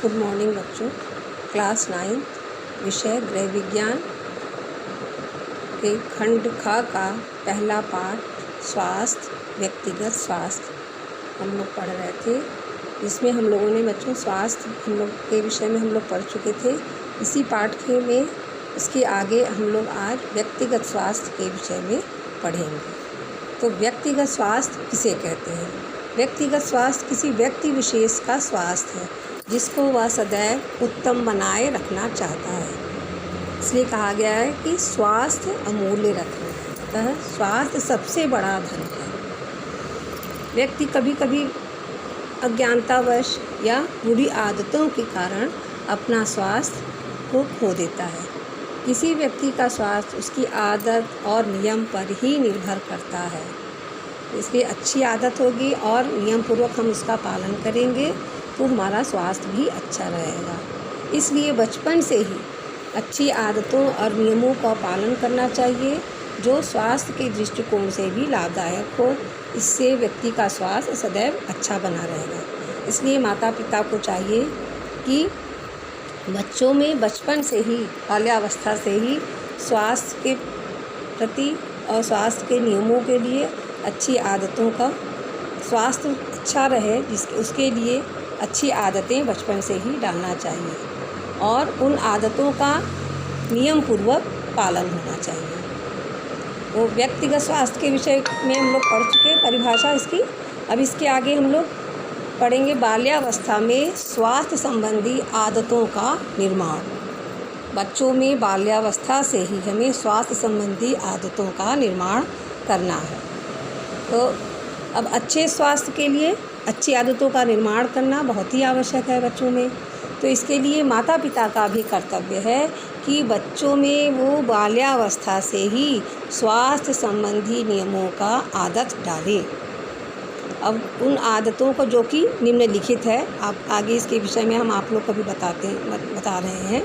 Good morning बच्चों। Class 9 विषय गृह विज्ञान के खंड ख का पहला पाठ स्वास्थ्य, व्यक्तिगत स्वास्थ्य हम लोग पढ़ रहे थे। इसमें हम लोगों ने बच्चों स्वास्थ्य हम लोग के विषय में हम लोग पढ़ चुके थे। इसी पाठ के में इसके आगे हम लोग आज व्यक्तिगत स्वास्थ्य के विषय में पढ़ेंगे। तो व्यक्तिगत स्वास्थ्य किसे कहते हैं? व्यक्तिगत स्वास्थ्य किसी व्यक्ति विशेष का स्वास्थ्य है जिसको वह सदैव उत्तम बनाए रखना चाहता है। इसलिए कहा गया है कि स्वास्थ्य अमूल्य रत्न है, अतः स्वास्थ्य सबसे बड़ा धन है। व्यक्ति कभी कभी अज्ञानतावश या बुरी आदतों के कारण अपना स्वास्थ्य को खो देता है। किसी व्यक्ति का स्वास्थ्य उसकी आदत और नियम पर ही निर्भर करता है। इसलिए अच्छी आदत होगी और नियम पूर्वक हम उसका पालन करेंगे तो हमारा स्वास्थ्य भी अच्छा रहेगा। इसलिए बचपन से ही अच्छी आदतों और नियमों का पालन करना चाहिए जो स्वास्थ्य के दृष्टिकोण से भी लाभदायक हो। इससे व्यक्ति का स्वास्थ्य सदैव अच्छा बना रहेगा। इसलिए माता पिता को चाहिए कि बच्चों में बचपन से ही, बाल्यावस्था से ही स्वास्थ्य के प्रति और स्वास्थ्य के नियमों के लिए अच्छी आदतों का, स्वास्थ्य अच्छा रहे उसके लिए अच्छी आदतें बचपन से ही डालना चाहिए और उन आदतों का नियम पूर्वक पालन होना चाहिए। वो व्यक्तिगत स्वास्थ्य के विषय में हम लोग पढ़ चुके परिभाषा इसकी। अब इसके आगे हम लोग पढ़ेंगे बाल्यावस्था में स्वास्थ्य संबंधी आदतों का निर्माण। बच्चों में बाल्यावस्था से ही हमें स्वास्थ्य संबंधी आदतों का निर्माण करना है। तो अब अच्छे स्वास्थ्य के लिए अच्छी आदतों का निर्माण करना बहुत ही आवश्यक है बच्चों में। तो इसके लिए माता पिता का भी कर्तव्य है कि बच्चों में वो बाल्यावस्था से ही स्वास्थ्य संबंधी नियमों का आदत डालें। अब उन आदतों को जो कि निम्नलिखित है, आप आगे इसके विषय में हम आप लोग को भी बता रहे हैं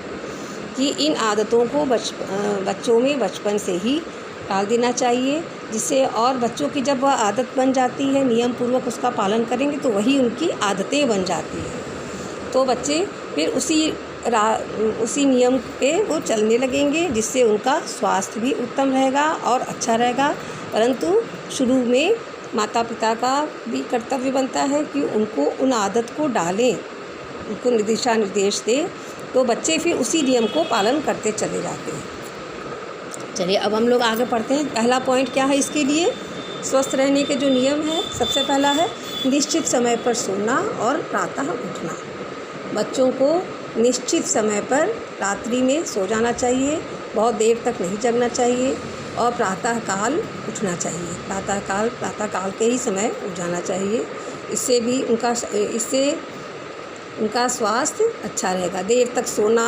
कि इन आदतों को बच्चों में बचपन से ही डाल देना चाहिए, जिससे और बच्चों की जब वह आदत बन जाती है, नियम पूर्वक उसका पालन करेंगे तो वही उनकी आदतें बन जाती हैं। तो बच्चे फिर उसी नियम पे वो चलने लगेंगे, जिससे उनका स्वास्थ्य भी उत्तम रहेगा और अच्छा रहेगा। परंतु शुरू में माता पिता का भी कर्तव्य बनता है कि उनको उन आदत को डालें, उनको दिशा निर्देश दें, तो बच्चे फिर उसी नियम को पालन करते चले जाते हैं। चलिए अब हम लोग आगे पढ़ते हैं। पहला पॉइंट क्या है इसके लिए? स्वस्थ रहने के जो नियम है, सबसे पहला है निश्चित समय पर सोना और प्रातः उठना। बच्चों को निश्चित समय पर रात्रि में सो जाना चाहिए, बहुत देर तक नहीं जगना चाहिए और प्रातःकाल उठना चाहिए। प्रातःकाल के ही समय उठ जाना चाहिए। इससे उनका स्वास्थ्य अच्छा रहेगा। देर तक सोना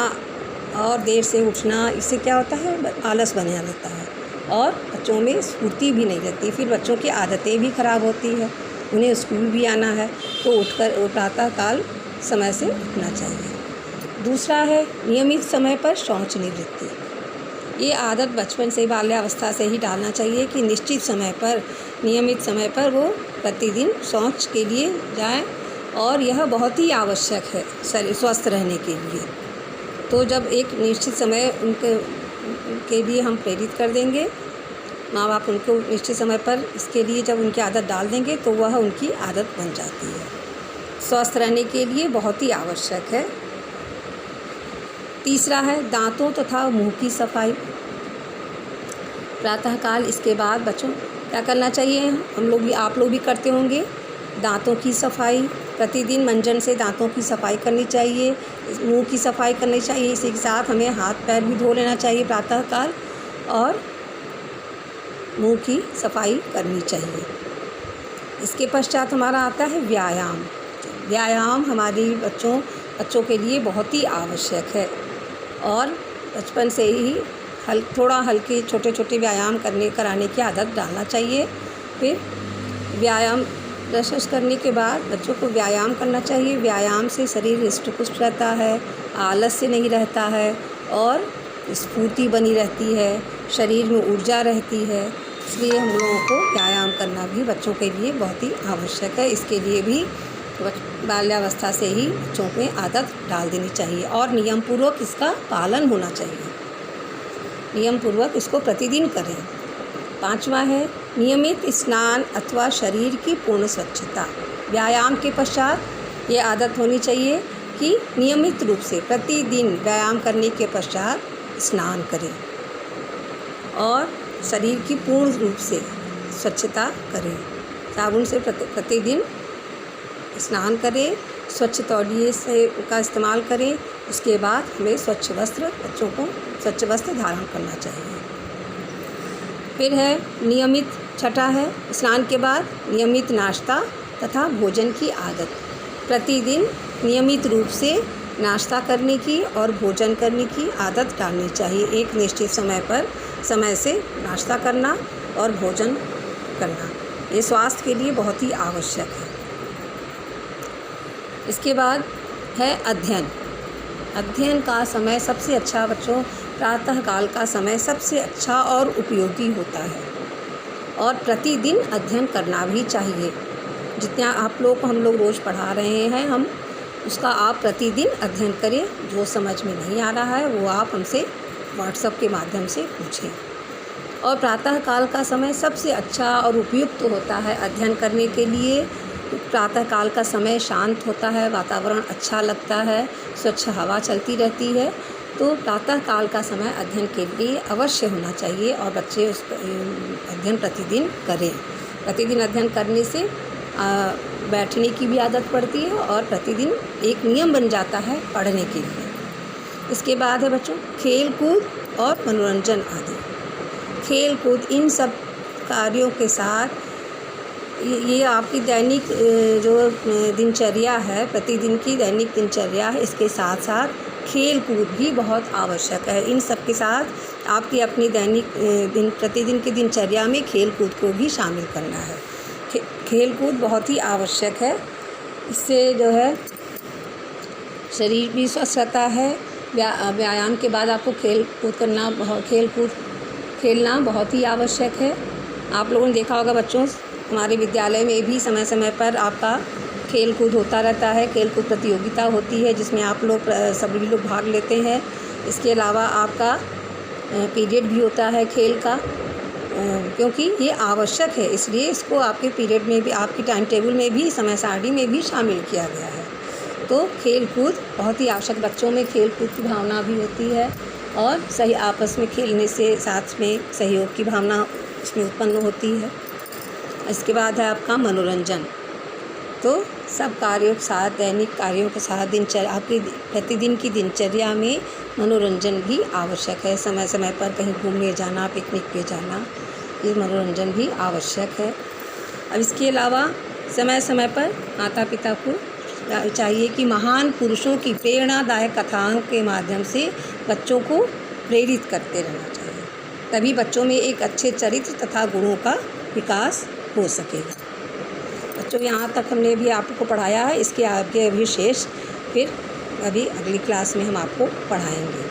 और देर से उठना, इससे क्या होता है? आलस बना रहता है और बच्चों में स्फूर्ति भी नहीं रहती। फिर बच्चों की आदतें भी खराब होती है। उन्हें स्कूल भी आना है तो उठकर प्रातःकाल समय से उठना चाहिए। दूसरा है नियमित समय पर शौच निवृत्ति। ये आदत बचपन से, बाल्यावस्था से ही डालना चाहिए कि निश्चित समय पर, नियमित समय पर वो प्रतिदिन शौच के लिए जाएं और यह बहुत ही आवश्यक है शरीर स्वस्थ रहने के लिए। तो जब एक निश्चित समय उनके लिए हम प्रेरित कर देंगे, माँ बाप उनको निश्चित समय पर इसके लिए जब उनकी आदत डाल देंगे तो वह उनकी आदत बन जाती है। स्वस्थ रहने के लिए बहुत ही आवश्यक है। तीसरा है दांतों तथा मुंह की सफाई। प्रातःकाल इसके बाद बच्चों क्या करना चाहिए? हम लोग भी, आप लोग भी करते होंगे, दांतों की सफाई। प्रतिदिन मंजन से दांतों की सफाई करनी चाहिए, मुंह की सफाई करनी चाहिए। इसी के साथ हमें हाथ पैर भी धो लेना चाहिए प्रातःकाल और मुंह की सफाई करनी चाहिए। इसके पश्चात हमारा आता है व्यायाम। व्यायाम हमारी बच्चों के लिए बहुत ही आवश्यक है और बचपन से ही थोड़ा हल्के छोटे छोटे व्यायाम कराने की आदत डालना चाहिए। फिर व्यायाम ब्रश करने के बाद बच्चों को व्यायाम करना चाहिए। व्यायाम से शरीर हृष्ट पुष्ट रहता है, आलस्य नहीं रहता है और स्फूर्ति बनी रहती है, शरीर में ऊर्जा रहती है। इसलिए हम लोगों को व्यायाम करना भी बच्चों के लिए बहुत ही आवश्यक है। इसके लिए भी बाल्यावस्था से ही बच्चों में आदत डाल देनी चाहिए और नियम पूर्वक इसका पालन होना चाहिए। नियम पूर्वक इसको प्रतिदिन करें। 5वां है नियमित स्नान अथवा शरीर की पूर्ण स्वच्छता। व्यायाम के पश्चात ये आदत होनी चाहिए कि नियमित रूप से प्रतिदिन व्यायाम करने के पश्चात स्नान करें और शरीर की पूर्ण रूप से स्वच्छता करें। साबुन से प्रतिदिन स्नान करें, स्वच्छ तौलिए से का इस्तेमाल करें। उसके बाद हमें स्वच्छ वस्त्र, बच्चों को स्वच्छ वस्त्र धारण करना चाहिए। फिर है नियमित, छठा है स्नान के बाद नियमित नाश्ता तथा भोजन की आदत। प्रतिदिन नियमित रूप से नाश्ता करने की और भोजन करने की आदत डालनी चाहिए। एक निश्चित समय से नाश्ता करना और भोजन करना, ये स्वास्थ्य के लिए बहुत ही आवश्यक है। इसके बाद है अध्ययन का समय सबसे अच्छा बच्चों, प्रातःकाल का समय सबसे अच्छा और उपयोगी होता है और प्रतिदिन अध्ययन करना भी चाहिए। जितना आप लोग को हम लोग रोज़ पढ़ा रहे हैं, हम उसका आप प्रतिदिन अध्ययन करें। जो समझ में नहीं आ रहा है वो आप हमसे व्हाट्सएप के माध्यम से पूछें। और प्रातःकाल का समय सबसे अच्छा और उपयुक्त होता है अध्ययन करने के लिए। प्रातःकाल का समय शांत होता है, वातावरण अच्छा लगता है, स्वच्छ हवा चलती रहती है। तो प्रातःकाल का समय अध्ययन के लिए अवश्य होना चाहिए और बच्चे उस अध्ययन प्रतिदिन करें। प्रतिदिन अध्ययन करने से बैठने की भी आदत पड़ती है और प्रतिदिन एक नियम बन जाता है पढ़ने के लिए। इसके बाद है बच्चों खेल कूद और मनोरंजन आदि। खेल कूद इन सब कार्यों के साथ ये आपकी दैनिक जो दिनचर्या है, प्रतिदिन की दैनिक दिनचर्या है, इसके साथ साथ खेल कूद भी बहुत आवश्यक है। इन सब के साथ आपकी अपनी दैनिक प्रतिदिन की दिनचर्या में खेल कूद को भी शामिल करना है। खेल कूद बहुत ही आवश्यक है। इससे जो है शरीर भी स्वस्थ रहता है। व्यायाम के बाद आपको खेलना बहुत ही आवश्यक है। आप लोगों ने देखा होगा बच्चों, हमारे विद्यालय में भी समय समय पर आपका खेल कूद होता रहता है। खेल कूद प्रतियोगिता होती है जिसमें आप लोग सभी लोग भाग लेते हैं। इसके अलावा आपका पीरियड भी होता है खेल का, क्योंकि ये आवश्यक है, इसलिए इसको आपके पीरियड में भी, आपकी टाइम टेबल में भी, समय सारणी में भी शामिल किया गया है। तो खेल कूद बहुत ही आवश्यक, बच्चों में खेल कूद की भावना भी होती है और सही आपस में खेलने से साथ में सहयोग की भावना इसमें उत्पन्न होती है। इसके बाद है आपका मनोरंजन। तो सब कार्यों के साथ, दैनिक कार्यों के साथ दिनचर्या, आपकी प्रतिदिन की दिनचर्या में मनोरंजन भी आवश्यक है। समय समय पर कहीं घूमने जाना, पिकनिक पे जाना, ये मनोरंजन भी आवश्यक है। अब इसके अलावा समय समय पर माता पिता को चाहिए कि महान पुरुषों की प्रेरणादायक कथाओं के माध्यम से बच्चों को प्रेरित करते रहना चाहिए। तभी बच्चों में एक अच्छे चरित्र तथा गुणों का विकास हो सकेगा। बच्चों, यहाँ तक हमने भी आपको पढ़ाया है। इसके आगे अभी शेष फिर अभी अगली क्लास में हम आपको पढ़ाएंगे।